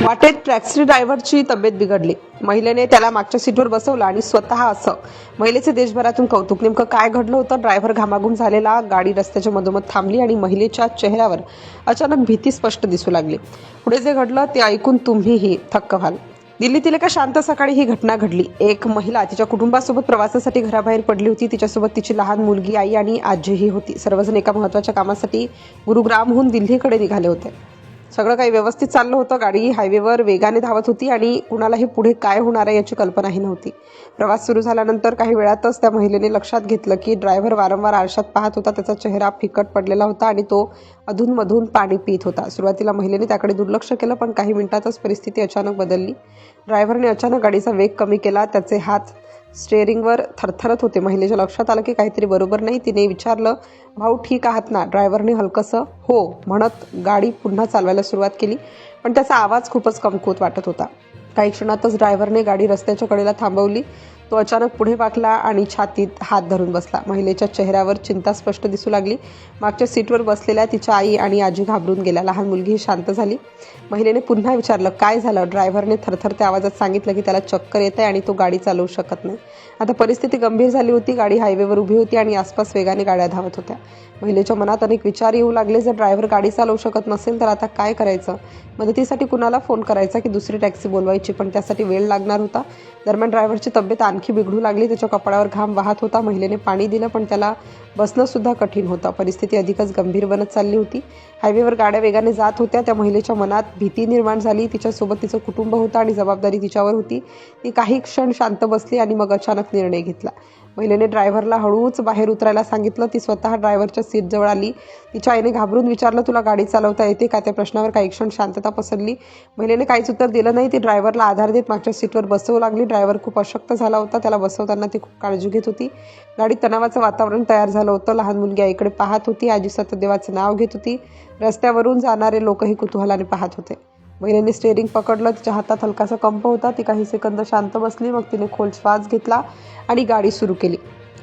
वाटेत टॅक्सी ड्रायव्हरची तब्येत बिघडली. महिलेने त्याला मागच्या सीटवर बसवलं आणि स्वतः असं. महिलेचे देशभरातून कौतुक. नेमकं काय घडलं होतं? ड्रायव्हर घामाघूम झालेला. गाडी रस्त्याच्या मधोमध थांबली आणि महिलेच्या चेहऱ्यावर अचानक भीती स्पष्ट दिसू लागली. पुढे जे घडलं ते ऐकून तुम्हीही थक्क व्हाल. दिल्लीतील एका शांत सकाळी ही घटना घडली. एक महिला तिच्या कुटुंबासोबत प्रवासासाठी घराबाहेर पडली होती. तिच्यासोबत तिची लहान मुलगी, आई आणि आजीही होती. सर्वजण एका महत्त्वाच्या कामासाठी गुरुग्रामहून दिल्लीकडे निघाले होते. सगळं काही व्यवस्थित चाललं होतं. गाडी हायवेवर वेगाने धावत होती आणि कुणालाही पुढे काय होणार आहे याची कल्पनाही नव्हती. प्रवास सुरू झाल्यानंतर काही वेळातच त्या महिलेने लक्षात घेतलं की ड्रायव्हर वारंवार आरशात पाहत होता. त्याचा चेहरा फिकट पडलेला होता आणि तो अधूनमधून पाणी पित होता. सुरुवातीला महिलेने त्याकडे दुर्लक्ष केलं, पण काही मिनिटातच परिस्थिती अचानक बदलली. ड्रायव्हरने अचानक गाडीचा वेग कमी केला. त्याचे हात स्टेअरिंगवर थरथरत होते. महिलेच्या लक्षात आलं की काहीतरी बरोबर नाही. तिने विचारलं, भाऊ ठीक आहात ना? ड्रायव्हरने हलकंसं हो म्हणत गाडी पुन्हा चालवायला सुरुवात केली, पण त्याचा आवाज खूपच कमकुवत वाटत होता. काही क्षणातच ड्रायव्हरने गाडी रस्त्याच्या कडेला थांबवली. तो अचानक पुढे वाकला आणि छातीत हात धरून बसला. महिलेच्या चेहऱ्यावर चिंता स्पष्ट दिसू लागली. मागच्या सीटवर बसलेल्या तिच्या आई आणि आजी घाबरून गेल्या. लहान मुलगीही शांत झाली. महिलेने पुन्हा विचारलं, काय झालं? ड्रायव्हरने थरथरत्या आवाजात सांगितलं की त्याला चक्कर येत आहे आणि तो गाडी चालवू शकत नाही. आता परिस्थिती गंभीर झाली होती. गाडी हायवेवर उभी होती आणि आसपास वेगाने गाड्या धावत होत्या. महिलेच्या मनात अनेक विचार येऊ लागले. जर ड्रायव्हर गाडी चालवू शकत नसेल तर आता काय करायचं? मदतीसाठी कुणाला फोन करायचा की दुसरी टॅक्सी बोलवायची? पण त्यासाठी वेळ लागणार होता. दरम्यान ड्रायव्हरची तब्येत आणखी बिघडू लागली. त्याच्या कपाळावर घाम वाहत होता. महिलेने पाणी दिलं, पण त्याला बसणं सुद्धा कठीण होतं. परिस्थिती अधिकच गंभीर बनत चालली होती. हायवेवर गाड्या वेगाने जात होत्या. त्या महिलेच्या मनात भीती निर्माण झाली. तिच्यासोबत तिचं कुटुंब होतं आणि जबाबदारी तिच्यावर होती. ती काही क्षण शांत बसली आणि मग अचानक निर्णय घेतला. महिलेने ड्रायव्हरला हळूच बाहेर उतरायला सांगितलं. ती स्वतः ड्रायव्हरच्या सीटजवळ आली. तिच्या आईने घाबरून विचारलं, तुला गाडी चालवता येते का? त्या प्रश्नावर काही क्षण शांतता पसरली. महिलेने काहीच उत्तर दिलं नाही. ती ड्रायव्हरला आधार देत मागच्या सीटवर बसवू लागली. ड्रायव्हर खूप अशक्त झाला होता. त्याला बसवताना ती खूप काळजी घेत होती. गाडीत तणावाचं वातावरण तयार झालं होतं. लहान मुलगी आईकडे पाहत होती. आजी सतत देवाचं नाव घेत होती. रस्त्यावरून जाणारे लोकही कुतूहलाने पाहत होते. महिलेने स्टेअरिंग पकडलं. तिच्या हातात हलकासा कंप होता. ती काही सेकंद शांत बसली. मग तिने खोल श्वास घेतला आणि गाडी सुरू केली.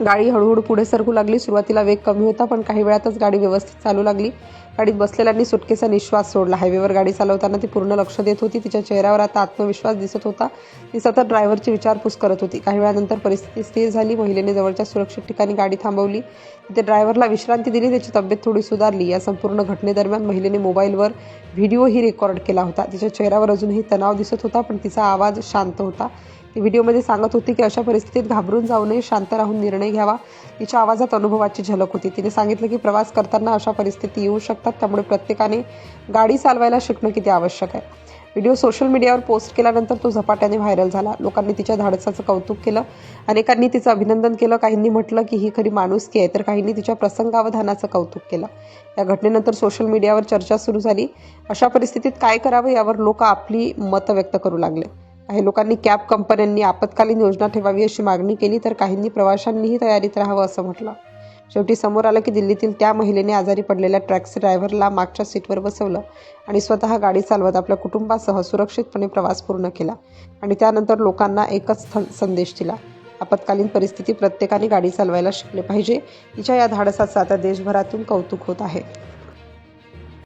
गाडी हळूहळू पुढे सरकू लागली. सुरुवातीला वेग कमी होता, पण काही वेळातच गाडी व्यवस्थित चालू लागली. गाडीत बसलेल्यांनी सुटकेचा निश्वास सोडला. हायवेवर गाडी चालवताना ती पूर्ण लक्ष देत होती. तिच्या चेहऱ्यावर आता आत्मविश्वास दिसत होता. ती सतत ड्रायव्हरची विचारपूस करत होती. काही वेळानंतर परिस्थिती स्थिर झाली. महिलेने जवळच्या सुरक्षित ठिकाणी गाडी थांबवली. तिथे ड्रायव्हरला विश्रांती दिली. त्याची तब्येत थोडी सुधारली. या संपूर्ण घटनेदरम्यान महिलेने मोबाईलवर व्हिडिओही रेकॉर्ड केला होता. तिच्या चेहऱ्यावर अजूनही तणाव दिसत होता, पण तिचा आवाज शांत होता. ती व्हिडिओमध्ये सांगत होती की अशा परिस्थितीत घाबरून जाऊ नये, शांत राहून निर्णय घ्यावा. तिच्या आवाजात अनुभवाची झलक होती. तिने सांगितलं की प्रवास करताना अशा परिस्थिती येऊ शकतात, त्यामुळे प्रत्येकाने गाडी चालवायला शिकणं किती आवश्यक आहे. व्हिडिओ सोशल मीडियावर पोस्ट केल्यानंतर तो झपाट्याने व्हायरल झाला. लोकांनी तिच्या धाडसाचं कौतुक केलं. अनेकांनी तिचं अभिनंदन केलं. काहींनी म्हटलं की ही खरी माणुसकी आहे, तर काहींनी तिच्या प्रसंगावधानाचं कौतुक केलं. या घटनेनंतर सोशल मीडियावर चर्चा सुरू झाली. अशा परिस्थितीत काय करावं यावर लोक आपली मतं व्यक्त करू लागले. काही लोकांनी कॅब कंपन्यांनी आपत्कालीन योजना ठेवावी अशी मागणी केली, तर काहींनी प्रवाशांनीही तयारीत राहावं असं म्हटलं. शेवटी समोर आलं की दिल्लीतील त्या महिलेने आजारी पडलेल्या टॅक्सी ड्रायव्हरला मागच्या सीटवर बसवलं आणि स्वतः गाडी चालवत आपल्या कुटुंबासह सुरक्षितपणे प्रवास पूर्ण केला. आणि त्यानंतर लोकांना एकच संदेश दिला, आपत्कालीन परिस्थिती प्रत्येकाने गाडी चालवायला शिकले पाहिजे. तिच्या या धाडसाचं आता देशभरातून कौतुक होत आहे.